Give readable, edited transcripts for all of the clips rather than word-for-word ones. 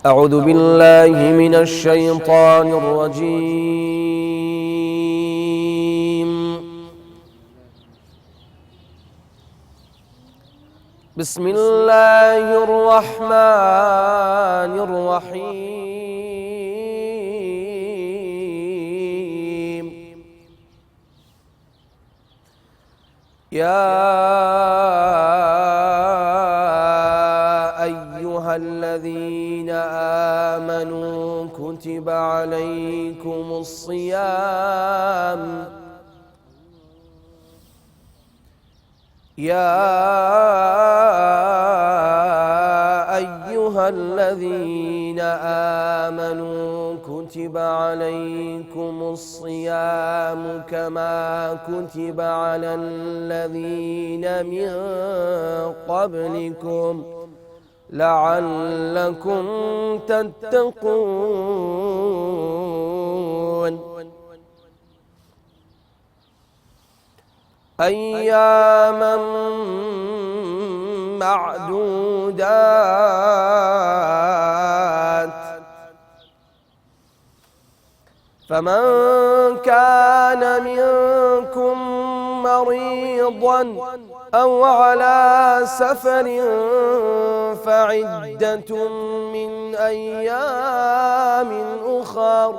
أعوذ بالله من الشيطان الرجيم. بسم الله الرحمن الرحيم. يا أيها الذين آمنوا كتب عليكم الصيام الذين آمنوا كتب عليكم الصيام كما كتب على الذين من قبلكم لعلكم تتقون. أياما معدودات، فمن كان منكم مريضا أو على سفر فعدة من أيام أخر،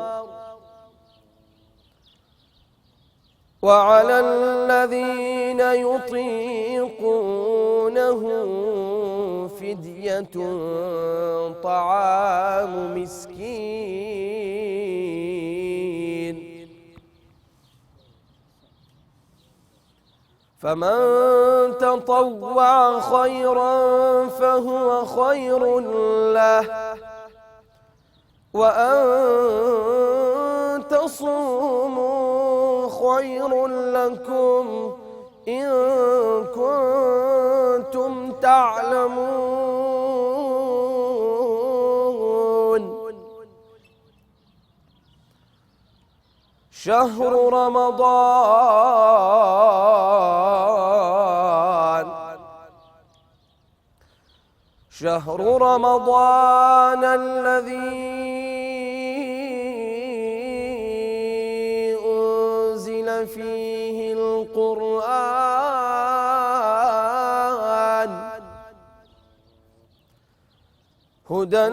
وعلى الذين يطيقونه فدية طعام مسكين، فمن تطوع خيرا فهو خير له، وأن تصوموا خير لكم إن كنتم تعلمون. شهر رمضان الذي أنزل فيه القرآن هدى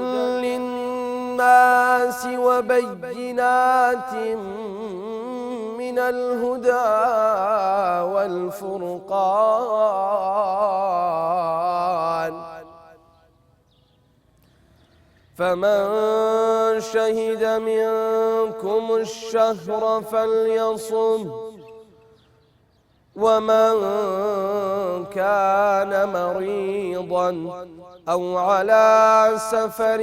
للناس وبينات من الهدى والفرقان، فمن شهد منكم الشهر فليصم، ومن كان مريضا أو على سفر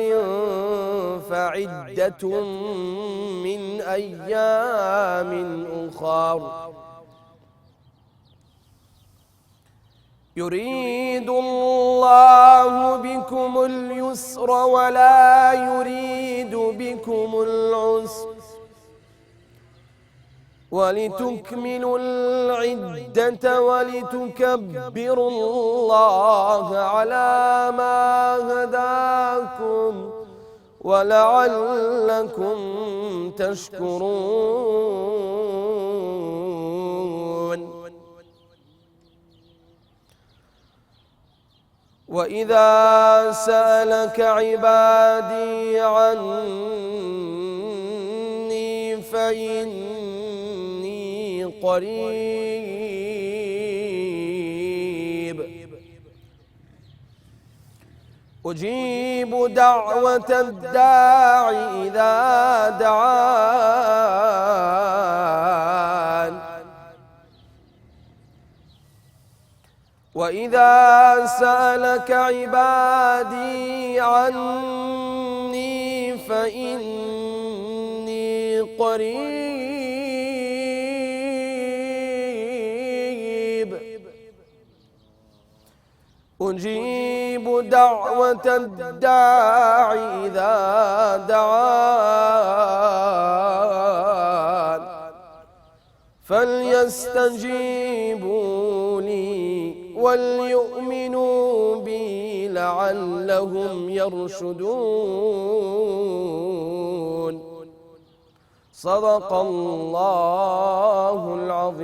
فعدة من أيام أخر. يريد الله بكم اليسر ولا يريد بكم العسر، ولتكملوا العدة ولتكبروا الله على ما هداكم ولعلكم تشكرون. وإذا سألك عبادي عني فإني قريب أجيب دعوة الداع إذا دعان. وإذا سألك عبادي عني فإني قريب أجيب دعوة الداع إذا دعان فليستجيبوا لي وليؤمنوا بي لعلهم يرشدون صدق الله العظيم.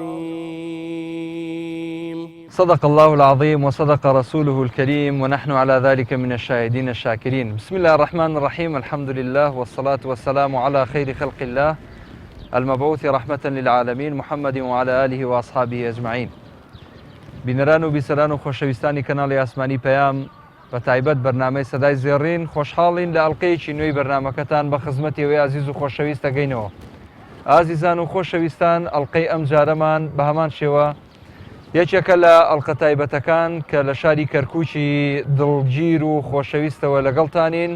صدق الله العظيم وصدق رسوله الكريم ونحن على ذلك من الشاهدين الشاكرين. بسم الله الرحمن الرحيم، الحمد لله والصلاة والسلام على خير خلق الله المبعوث رحمة للعالمين محمد وعلى آله وأصحابه أجمعين. بینەران و بیسەران و خۆشەویستانی کەناڵی ئاسمانی پەیام بە تایبەت بەرنامەی سەدای زێڕین خۆشحاڵین لە ئەڵقەیەکی نوێی بەرنامەکەتان بە خزمەتی ئەوەی عزیز و خۆشەویست دەگەینەوە. ئازیزان و خۆشەویستان، ئەڵقەی ئەم جارەمان بە هەمان شێوە یەکێکە لە ئەڵقە تایبەتەکان کە لە شاری کەرکووکی دڵگیر و خۆشەویستەوە لەگەڵتانین.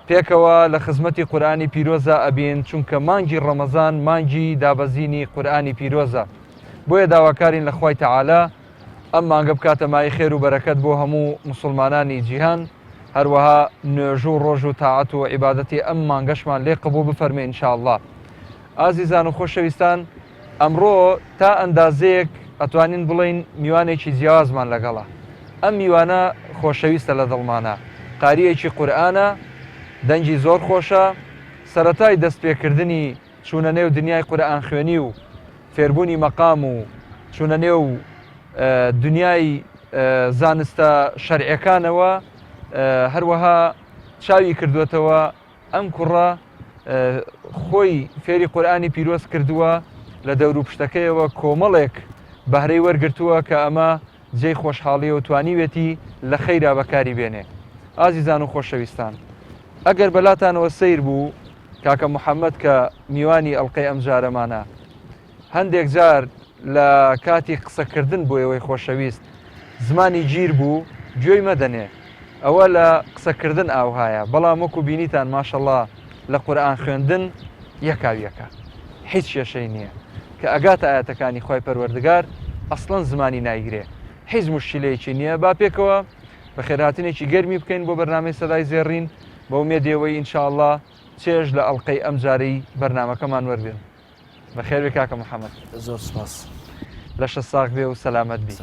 پێکەوە لە خزمەتی قورئانی پیرۆزە ئەبین، چونکە مانگی ڕەمەزان مانگی دابەزینی قورئانی پیرۆزە. بۆیە داواکارین لە خوای تەعالا ئەم مانگە بکاتە مای خێر و بەرەکەت بۆ هەموو مسلمانانی جیهان، هەروەها نوێژ و ڕۆژ و تاعەت و عیبادەتی ئەم مانگەشمان لێ قبوڵ بفەرمێ ئینشاءالله. ئازیزان و خۆشەویستان، ئەمڕۆ تا ئەندازەیەک ئەتوانین بڵین میوانێکی جیاوازمان لەگەڵە. ئەم میوانە خۆشەویستە لە دڵمانە، قاریەکی قورئانە، دەنجی زۆر خۆشە، سەرەتای دەستپێکردنی چوونە نێو دنیای قورئان خوێنی و فێربوونی مەقام و چوونە نێو دنیای زانستە شەرعیەکانەوە، هەروەها چاوی کردوێتەوە ئەم کوڕە خۆی فێری قورئانی پیرۆز کردووە، لە دەور و پشتەکەیەوە کۆمەڵێک بەهرەی وەرگرتووە کە ئەمە جێی خۆشحاڵی و توانیوێتی لە خەیرا بەکاری بێنێ. ئازیزان و خۆشەویستان، ئەگەر بەلاتانەوە سیر بوو کاکە محەممەد کە میوانی ئەڵقەی ئەم جارەمانە، هەندێک جار لە کاتی قسەکردن بۆ ئەوەی خۆشەویست زمانی گیر بوو گوێی مەدەنێ، ئەوە لە قسەکردن ئاوهایە، بەڵام وەکو بینیتان ماشەڵڵا لە قورئان خوێندن یەکاویەکە، هیچ کێشەی نییە کە ئەگاتە ئاەتەکانی خوای پەروەردگار ئەسڵەن زمانی نایگرێ، هیچ موشکیلەیەکی نییە. با پێکەوە بە خێرهاتنێکی گەرمی بکەین بۆ بەرنامەی سەدای زێڕین بە ئومێدیەوەی ئینشاءالله چێژ لە ئەڵقەی ئەم جارەی بەرنامەکەمان وەربێن. بەخێر بێ کاکە محەممەد. زۆر سپاس. لەشە ساغ بێ و سەلامەت بی.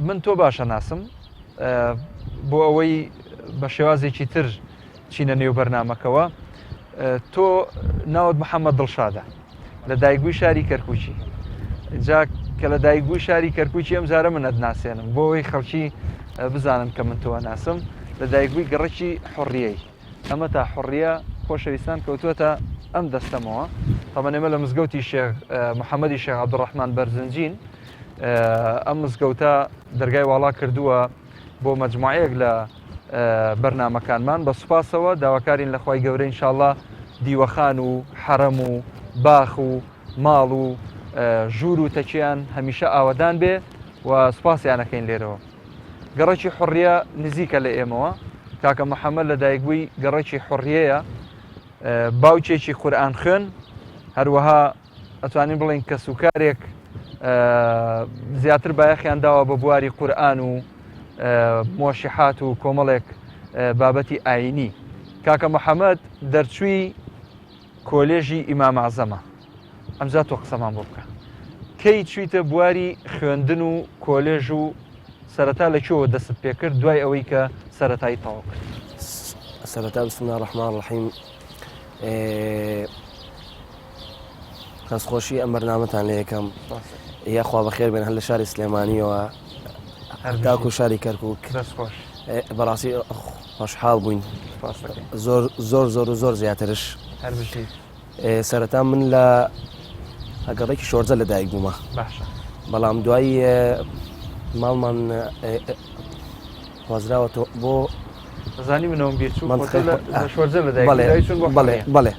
من تۆ باشە ناسم بۆ ئەوەی بە شێوازێکی تر چینە نێو بەرنامەکەوە. تۆ ناوت محەممەد دڵشادە، لە دایکبووی شاری کەرکووکی. جا کە لە دایکبووی شاری کەرکووکی ئەم جارە منەت ناسێنم بۆ ئەوەی خەڵکی بزانن کە من تۆوە ناسم. لە دایکبووی گەڕەکی حوڕیەی، ئەمە تا حوڕیە خۆشەویستان کەوتووەتە ئەم دەستەمەوە. طبعا ئێمە لە مزگەوتی شێخ محەممەدی شێخ عەبدوڕەحمان بەرزنجین، ئەم مزگەوتە دەرگای واڵا کردووە بۆ مەجموعەیەک لە بەرنامەکانمان. بە سوپاسەوە داواکارین لە خوای گەورە ئینشاءالله دیوەخان و حەرەم و باخ و ماڵ و ژوور و تەکیان هەمیشە ئاوەدان بێ و سوپاسیانەکەین لێرەوە. گەڕەکی حوڕیە نزیکە لە ئێمەوە. کاکە محەممەد لە دایکبووی گەڕەکی حوڕیەیە، باوچێکی قورئان خوێن، هەروەها ئەتوانین بڵین کە سوکارێک زیاتر بایەخیان داوە بە بواری قورئان و مۆشیحات و کۆمەڵێک بابەتی ئاینی. کاکە محەممەد دەرچووی کۆلێژی ئیمام عەزەمە. ئەمجا تۆ قسەمان بۆ بکە، کەی چوویتە بواری خوێندن و کۆلێژ و سەرەتا لەکوێوە دەست پێ کرد دوای ئەوەی کە سەرەتایی تەواو کرد؟ سەرەتا بسم الله الرحمن الرحیم. کەسخۆشی ئەم بەرنامەتان لێ یەکەم، یاخوا بەخێر بێن هەر لە شاری سلێمانیەوە تاکو شاری کەرکووک. بەڕاستی خۆشحاڵ بووین، زۆر زۆر و زۆر زیاترش. سەرەتا من لە هەگەڕێکی شۆرجە لە دایک بوومە، بەڵام دوایی ماڵمان وازراوەتەوە بۆ زانی منەوەم بێچوو شۆرجە لە دایک. بەڵێ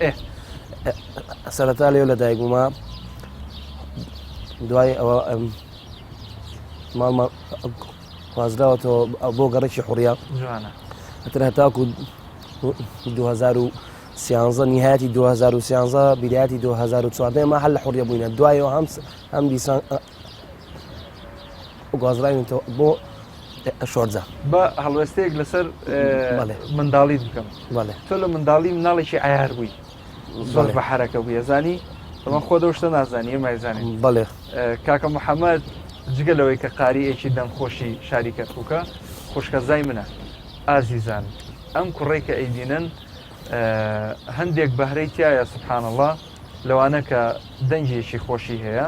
سەرەتا لێو لە دایک بوومە، دوای ئەوە ماڵمان وازراوەتەوە بۆ گەڕێکی حوڕیا، هەتر هەتاکو 2013 نهایەتی 2013 بیدایەتی 2014 ما هەر لە حوڕیە بووینە. دوایەوە هەم دیسان گوازراوینەوە بۆ شۆرجە. بە هەڵوێستەیەک لەسەر منداڵیت بکەم. تۆ لە منداڵی مناڵێکی عیار بووی، زۆر بە حەرەکە بووی، زانی ئەمە خۆ دەشتە نازانی ئێمەزانین بەڵێ کاکە محەممەد جگە لەوەی کە قاریەکی دەمخۆشی شاری کەرکووکە خوشکەزای منە ئازیزان ئەم کوڕێک کە ئەیدینن هەندێک بەهرەی تایە سبحان الله لەوانە کە دەنگێکی خۆشی هەیە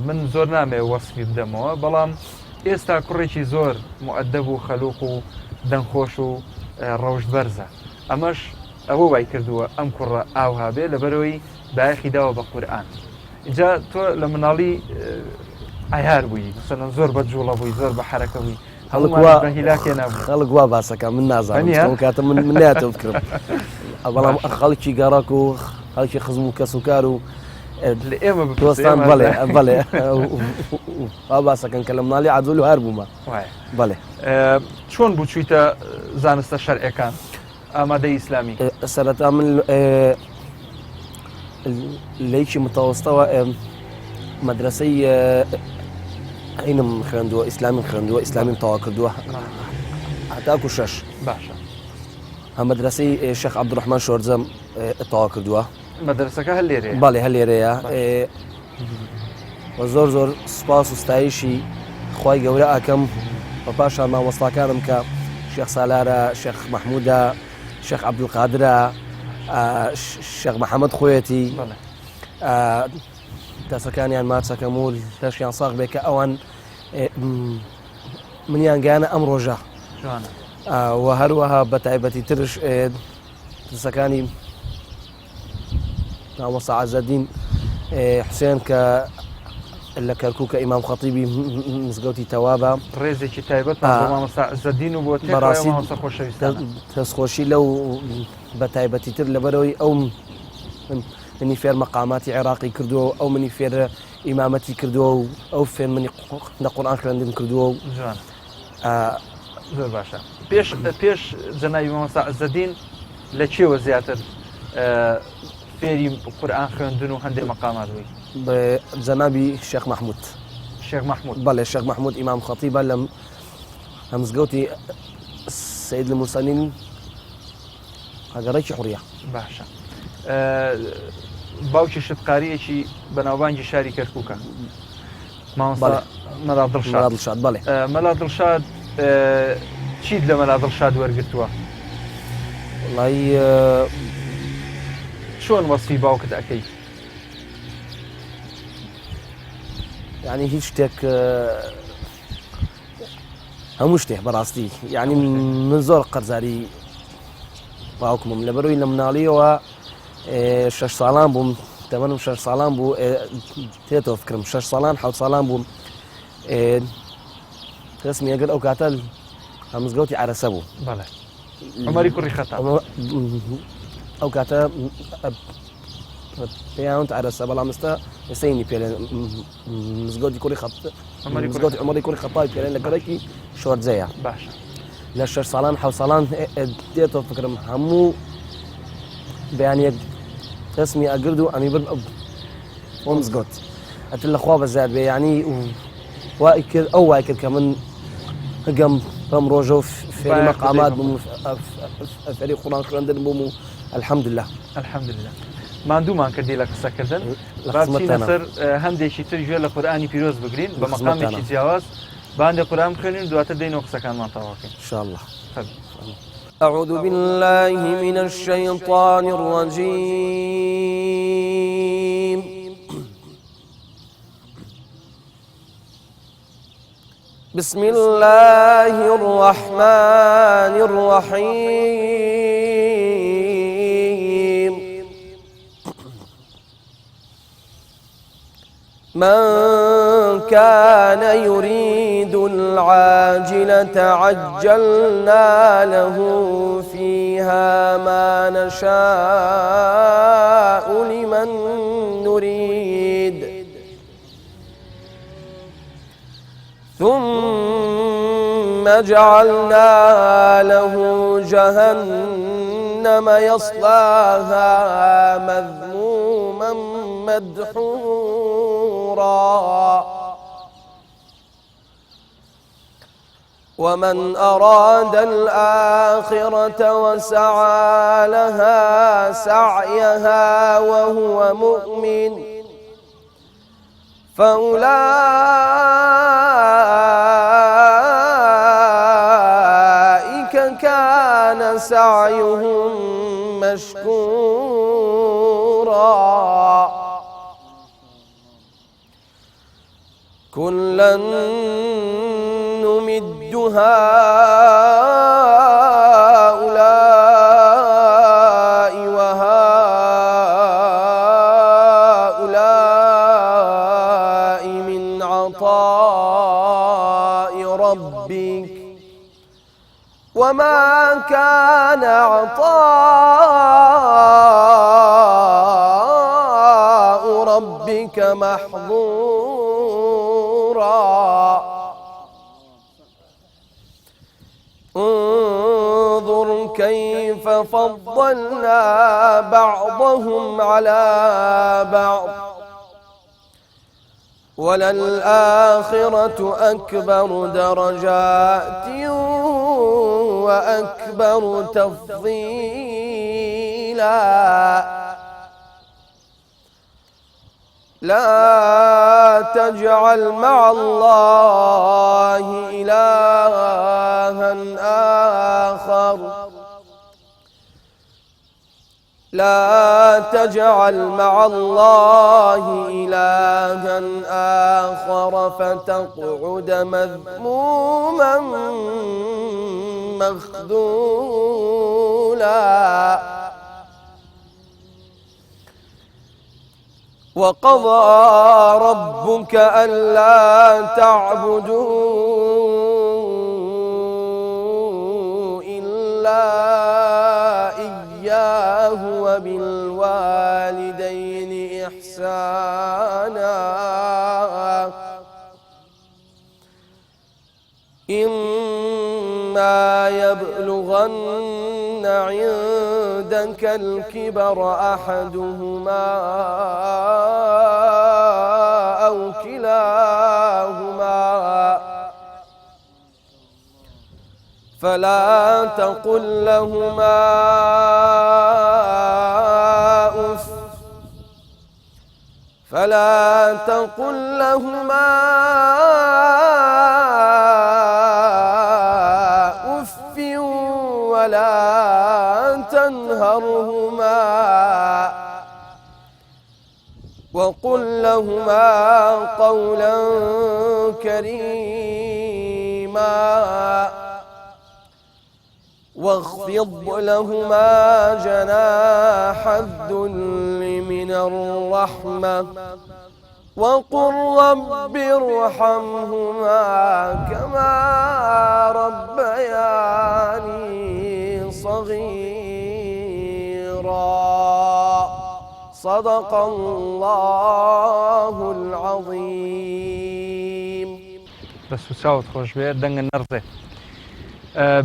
من زۆر نامێ وەسفی بدەمەوە بەڵام ئێستا کوڕێکی زۆر مؤدەب و خەلوق و دەنگخۆش و ڕەوشت بەرزە ئەمەش ئەوە وای کردووە ئەم کوڕە ئاوهابێ لەبەرەوەی بایەخی داوە بە قورئان اینجا تۆ لە مناڵی ئایار بووی مثلا زۆر بە جوڵە بووی زۆر بە حرەکە بووی هیلاکێ نبوو خەڵک وا باسەکە من نازانم کاتە من ناتۆ بکرم بەڵام خەڵکی گەڕاک و خەڵکی خزم و کەس و کار و ئێمە دۆستان بڵێ بڵێ وا باسەکەن کە لە مناڵی عەدوول و هەر بوومە بڵێ چۆن بوو چوویتە زانستە شەرعیەکان ئامادەی ئیسلامی سەرەتا من لەیکی متەوەستەوە مەدرسەی عینم خوێندووە ئیسلامیم خوێندووە ئیسلامیم تەواو کردووە هەتاکو 6 باشە هەم مەدرسەی شێخ عەبدوڕەحمان شۆرجەم تەواو کردووە مەدرسەکە هەر لێرەیە بەڵێ هەر لێرەیە زۆر زۆر سوپاس و ستایشی خوای گەورە ئەکەم بە پاشان مامۆستاکانم کە شێخ سالارە شێخ مەحموودە شێخ عەبدولقادرە شێخ محەممەد خۆیەتی دەسەکانیان ماچەکەم و لەشیان ساغ بێ کە ئەوان منیان گیانە ئەم ڕۆژە و هەروەها بە تایبەتی ترش دەسەکانی مامۆستا عەزەدین حوسێن کە لە کەرکووکە ئیمام خەتیبی مزگەوتی تەوابە ڕێزێکی تایبەت مامۆستا عەزەدین و بۆ بەڕاستی خۆشەویستان دەستخۆشی لەو بە تایبەتی تر لەبەرەوەی ئەو منی فێر مەقاماتی عێراقی کردووە ئەو منی فێر ئیمامەتی کردووە و ئەو فێر منی لە قورئان خوێندن کردووە و زۆر باشە پێش جەنابی مامۆستا عەزەدین لە چێوە زیاتر فێری قورئان خوێندن و هەندێک مەقامات بووی بە جەنابی شێخ مەحموود شێخ مەحموود بەڵێ شێخ مەحموود ئیمام خەتیبە لە مزگەوتی سەید المورسەلین ئەگەڕێکی حوڕیە باشە باوکی شتقاریەکی بەناوبانگی شاری کەرکووکە مامۆستا مەلا دڵشاد بەڵێ مەلا دڵشاد چیت لە مەلا دڵشاد وەرگرتووە وڵای چۆن وەسفی باوکت ئەەکەی یعنی هیچ شتێک هەموو شتێک بەڕاستی یعنی من زۆر قەرزاری باوکمم لەبەرەوەی لە مناڵیەوە 6 ساڵان بووم تەمەنم 6 ساڵان بوو تێتەوە فکرم 6 ساڵان 7 ساڵان بووم ڕسمی ئەگەر ئەو کاتە مزگەوتی عەرەسە بوو بەڵێ عومەری کوڕی خەتاب ئەو کاتە پێیانت عەرەسە بەڵام ئێستاینی پێێن مزگەوتی کوڕی مزگەوتی عومەری کوڕی خەتابی پێێن لە گەڕێکی شۆرجەیە باشە لە 6 ساڵان 7 ساڵان دێتەوە فکرم هەموو بەیانیەک ڕسمی ئەگرد و ئەمی برد ئەو مزگەوت ئەتر لەخوا بەزار بێ یعنی وای کرد ئەو وای کرد کە من هەگەم بەم ڕۆژە و فێری مەقامات بووم فێری قورئان خوێندن بووم و الحەمدولله ماندوومان کردی لە قسەکردن ڕاستینە سەر هەندێکی تر گوێ لە قورئانی پیرۆز بگرین بە مەقامێکی جیاواز باندێ قورئان بخوێنین دواتر دێنەوە قسەکانمان تەواوکەین إن شاء الله أعوذ بالله من الشيطان الرجيم بسم الله الرحمن الرحيم من كان يريد العاجلة عجلنا له فيها ما نشاء لمن نريد ثم جعلنا له جهنم يصلاها مذموما مدحورا ومن أراد الآخرة وسعى لها سعيها وهو مؤمن فأولئك كان سعيهم مشكورا كلا نمد هؤلاء وهؤلاء من عطاء ربك وما كان عطاء ربك محظورا انظر كيف فضلنا بعضهم على بعض وللآخرة أكبر درجات وأكبر تفضيلا لا تجعل مع الله إلها آخر لا تجعل مع الله إلها آخر فتقعد مذموما مخذولا وقضى ربك ألا تعبدوا إلا إياه وبالوالدين إحسانا إما يبلغن عندك الكبر أحدهما أو كلاهما فلا تقل لهما أف ولا تنهرهما وقل لهما قولا كريما واخفض لهما جناح الذل من الرحمة وقل رب ارحمهما كما ربياني صغيرا صدق الله العظيم. بس وساوت خوش بێت دەنگە نەرزێ.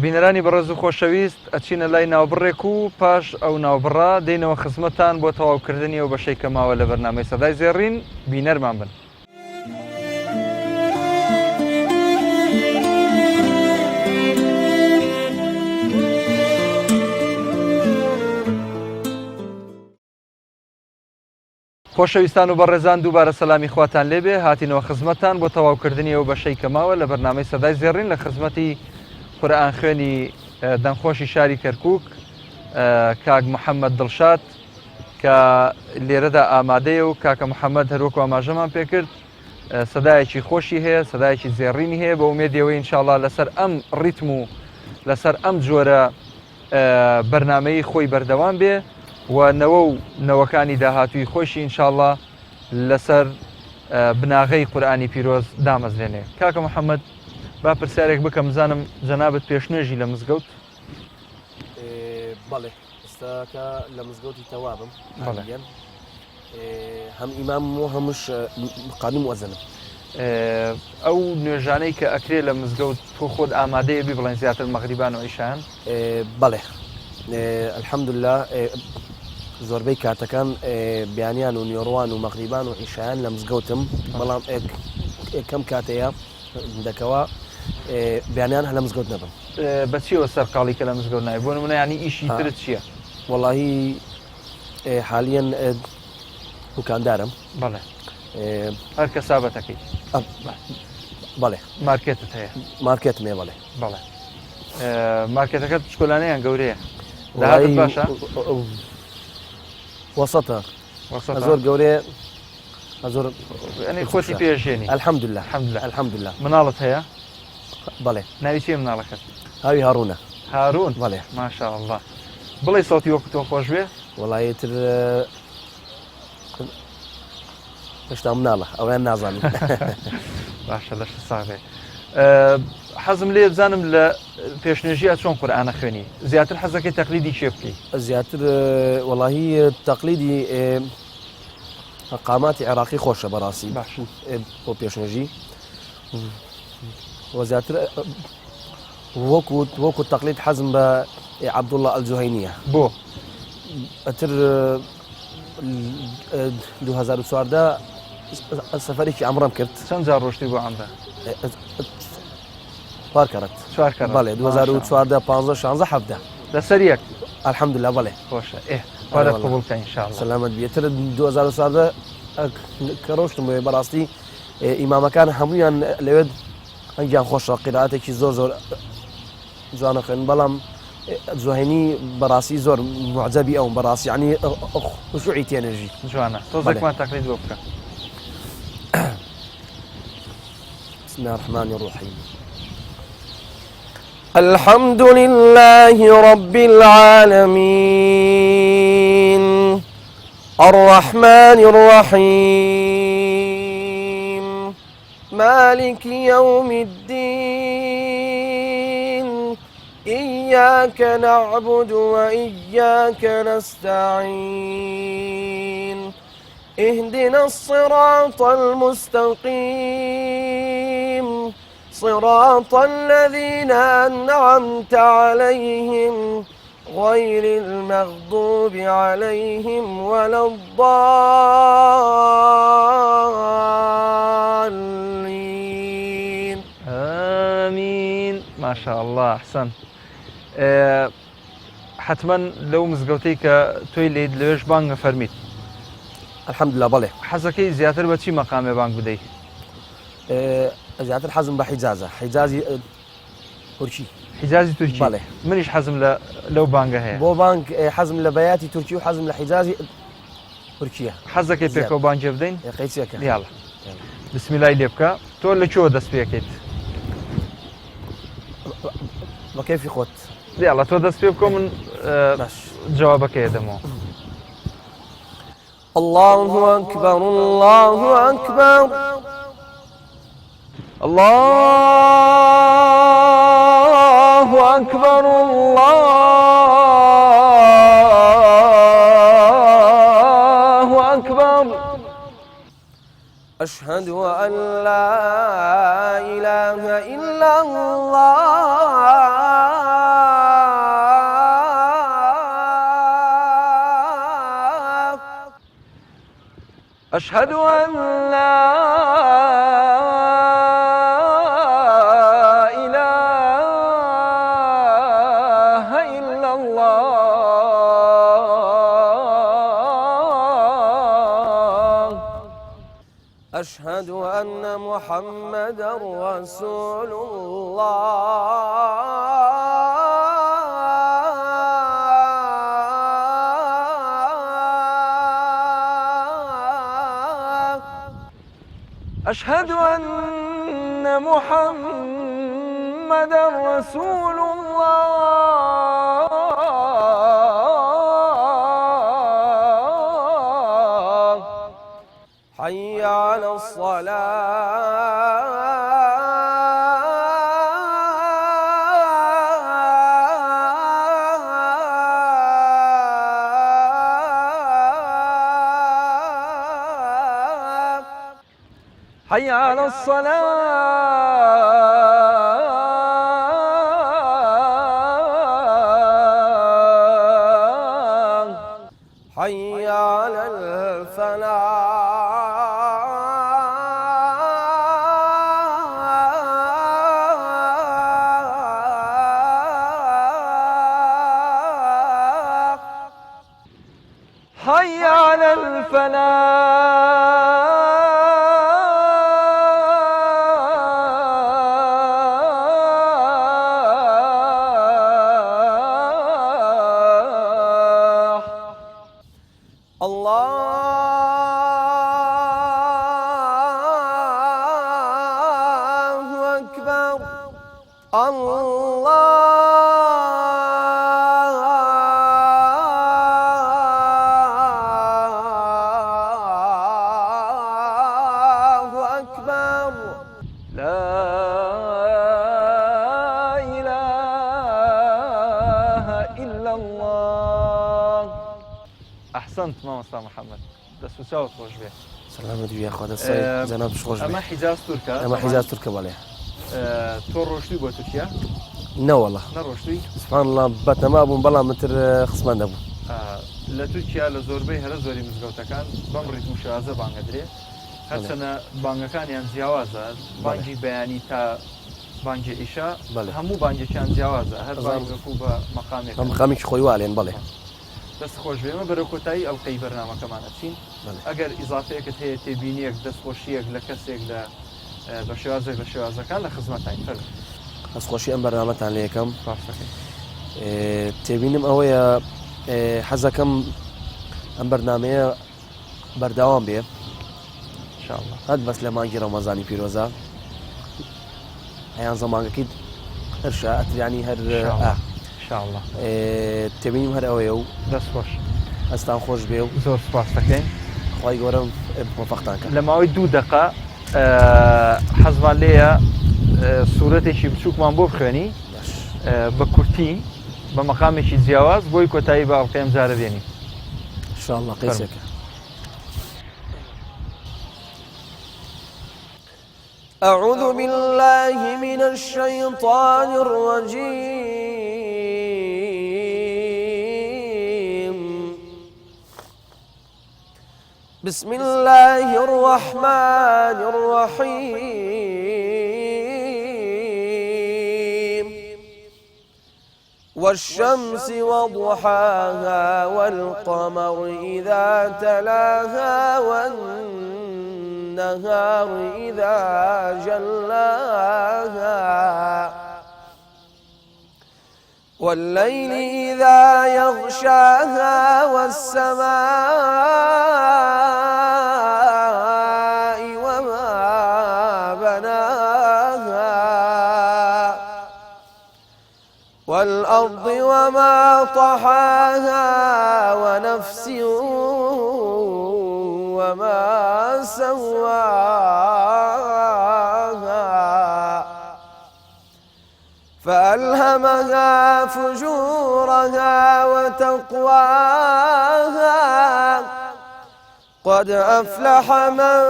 بینەرانی بەڕێز و خۆشەویست ئەچینە لای ناوبڕێک و پاش ئەو ناوبڕا دێنەوە خزمەتان بۆ تەواوکردنی ئەو بەشەی کە ماوە لە بەرنامەی سەدای زێڕین بینەرمان بن. خۆشەویستان و بەڕێزان دووبارە سەلامی خواتان لێبێ هاتینەوە خزمەتان بۆ تەواوکردنی ئەو بەشەی کە ماوە لە بەرنامەی سەدای زێڕین لە خزمەتی قورئان خوێنی دەنگخۆشی شاری کەرکووک کاک محەممەد دڵشاد کە لێرەدا ئامادەیە و کاکە محەممەد هەروەکو ئاماژەمان پێکرد سەدایەکی خۆشی هەیە سەدایەکی زێڕینی هەیە بە ئومێدیەوەی ئینشاءڵڵا لەسەر ئەم ڕیتم و لەسەر ئەم جۆرە بەرنامەی خۆی بەردەوام بێ و نەوە و نەوەکانی داهاتووی خۆشی ئینشاءڵڵا لەسەر بناغەی قورئانی پیرۆز دامەزرێنێ. کاکە محەممەد با پرسیارێک بکەم زانم جەنابەت پێشنێژی لە مزگەوت؟ بەڵێ ئێستاکە لە مزگەوتی تەوابم هەم ئیمام و هەمووش قانون وەزنم. ئەو نوێژانەی کە ئەکرێ لە مزگەوت تۆ خۆت ئامادەیە بی بڵێن زیاتر مەغریبان و ئیشان؟ بەڵێ الحەمدوللا زۆربەی کاتەکان بیانیان و نیۆڕوان و مەغریبان و ئیشایان لە مزگەوتم بەڵام کەم کاتەیە دەکەوە بيانيان هلا مزقود نبم. بس شو السر قالي كلام مزقودنا يبون منا يعني إشي ترد شيء. والله حاليا وكان دارم. بله. هركا ثابت أكيد. بله. ماركت هي. ماركت مي بله. بله. ماركت أكيد شكلانية عن قورية. ده هذا الباشا. وسطها. وسطها. أزور قورية. أزور. يعني خوتي بيجيني. الحمد لله. الحمد لله. الحمد لله. منالت هي. بله. ناوي شيء منالك. هاي هارونة. هارون. بله. ما شاء الله. بلي صوتي وقت وخوش به. والله يتر ايش تامنا او انا نازل باشا ليش صعبه حزم لي بزانم ل بيشنجي شلون قران اخواني زياتر حزك تقليدي شيبكي زياتر والله هي تقليدي قامات عراقي خوشه براسي باشا بو بيشنجي وزياتر وكو التقليد حزم ب عبد الله الزهينيه بو اتر 2014 السفري كي عمرم كرت چەند جار ڕۆشتی بۆ عەمرە چوار كرت بله 2014 15 16 17 لەسەر یەک الحمد لله بله خۆشە وارە قبول بکە ئینشاءالله سلامت بێتر 2014 کەڕۆشتم بەڕاستی ئیمامەکان هەموویان لەوێ ئەنگیان خۆشە قیرائەتێکی زۆر جوانە خوێن بەڵام زوهێنی بەڕاستی زۆر معجەبی ئەوم بەڕاستی یعنی خشوعی تێنێژی جوانە تۆزێکمان تەقلید بۆ بکە بسم الله الرحمن الرحيم الحمد لله رب العالمين الرحمن الرحيم مالك يوم الدين إياك نعبد وإياك نستعين اهدنا الصراط المستقيم صراط الذين أنعمت عليهم غير المغضوب عليهم ولا الضالين آمين ما شاء الله أحسن حتما لو مزقوتيك توي ليد لوش بانغ فرميت الحمد لله بله حزكي زياتر بچی مقام بانگ بدەی زياتر حزم بحجازة حجازي تركي حجازي تركي بله منيش حزم لو بانگە هەیە بو بانك حزم لبياتي تركي وحزم لحجازي تركيا حزەکەی پێکەوە بانگێ بدەین قيتيك يلا بسم الله لێ بکە تۆ لە چۆ دەست پێکەیت وكيف يخوت يلا تۆ دەست پێ بکۆ من جوابەکەی دەمەوە الله أكبر الله أكبر الله أكبر الله أكبر أشهد أن لا إله إلا الله أشهد أن لا إله إلا الله أشهد أن محمدا رسول الله أشهد أن محمدا رسول الله حي على الصلاة حي على الصلاة حي على الفلاح حي على الفلاح. الله أكبر الله أكبر لا إله إلا الله. أحسنت ماما محمد. دەست و چاوت خۆش بێ. سلامت بیا خوا دەست جەنابش خۆش بێ. ئەمە حیجاز تورکە. ئەمە حیجاز تورکە بەڵێ. تۆ ڕۆشتووی بۆ تورکیا؟ نەوەڵڵا نەڕۆشتووی؟ سبحان الله بەتەما بووم بەڵام متر خسمان دەبوو. لە تورکیا لە زۆربەی هەرە زۆری مزگەوتەکان بەم ڕیتم و شێوازە بانگەدرێت. هەرچەنە بانگەکانیان جیاوازە، بانگی بەیانی تا بانگی ئیشا هەموو بانگێکیان جیاوازە، هەر بانگەکو بە مەقامێک مەقامێکی خۆی والێن بەڵێ. دەست خۆش بێمە بەرەو کۆتایی ئەڵقەی بەرنامەکەمانە چین. ئەگەر ئیزافەیەکت هەیە تێبینیەک دەستخۆشیەک لە کەسێک لە بە شێوازێک لە شێوازەکان لە خزمەتان فەرموو. دەستخۆشی ئەم بەرنامەتان لێ یەکەم تێبینم ئەوەیە حەزەکەم ئەم بەرنامەیە بەرداوام بێ انشاءالله هەر بەس لە مانگی ڕەمەزانی پیرۆزە هەیان زەمانگەکەی هەرشە ئەتریانی هەر انشاءالله تێبینیم هەر ئەوەیە و دەست خۆش ئەستان خۆش بێ و زۆر سوپاس دەکەین. خی گەورەم مۆفەقتان کە لە ماوەی 2 دقە حەزمان لێیە سوورەتێکی بچووکمان بۆ بخوێنی بە کورتی بە مەقامێکی جیاواز بۆی کۆتایی بە ئەڵقەی ئەم جارە بێنی انشاءالله قیسێکە. أعوذ بالله من الشيطان الرجيم. بسم الله الرحمن الرحيم. والشمس وضحاها والقمر إذا تلاها والنهار إذا جلاها والليل إذا يغشاها والسماء وما بناها والأرض وما طحاها ونفس وما سواها فألهمها فجورها وتقواها قد أفلح من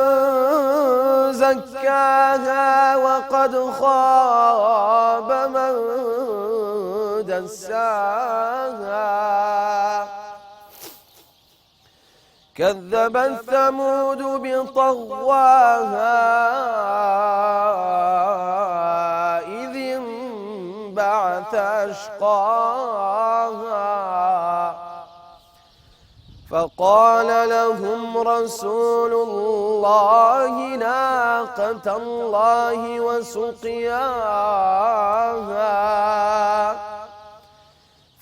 زكاها وقد خاب من دساها كذبت ثمود بطغواها إذ انبعث أشقاها فقال لهم رسول الله ناقة الله وسقياها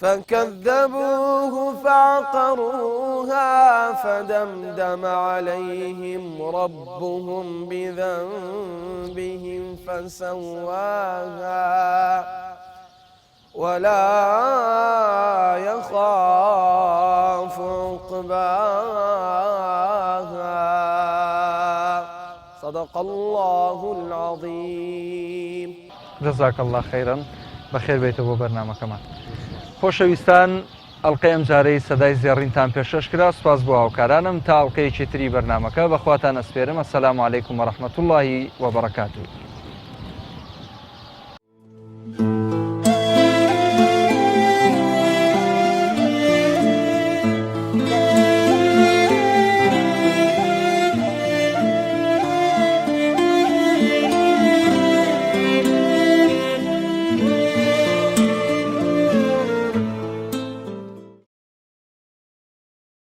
فكذبوه فعقروها فدمدم عليهم ربهم بذنبهم فسواها ولا يخاف عقباها. صدق الله العظيم. جزاك الله خيرا. بەخێر بێتەوە بۆ بەرنامەکەمان. خۆشەویستان ئەڵقەی ئەم جارەی سەدای زێڕینتان پێشەش کرا. سوپاس بۆ هاوکارانم تا ئەڵقەیەکی تری بەرنامەکە بەخواتان ئەسپێرم. ئەسەلامو عەلەیکوم وەڕەحمەتوڵڵاهی وەبەڕەکاتوه.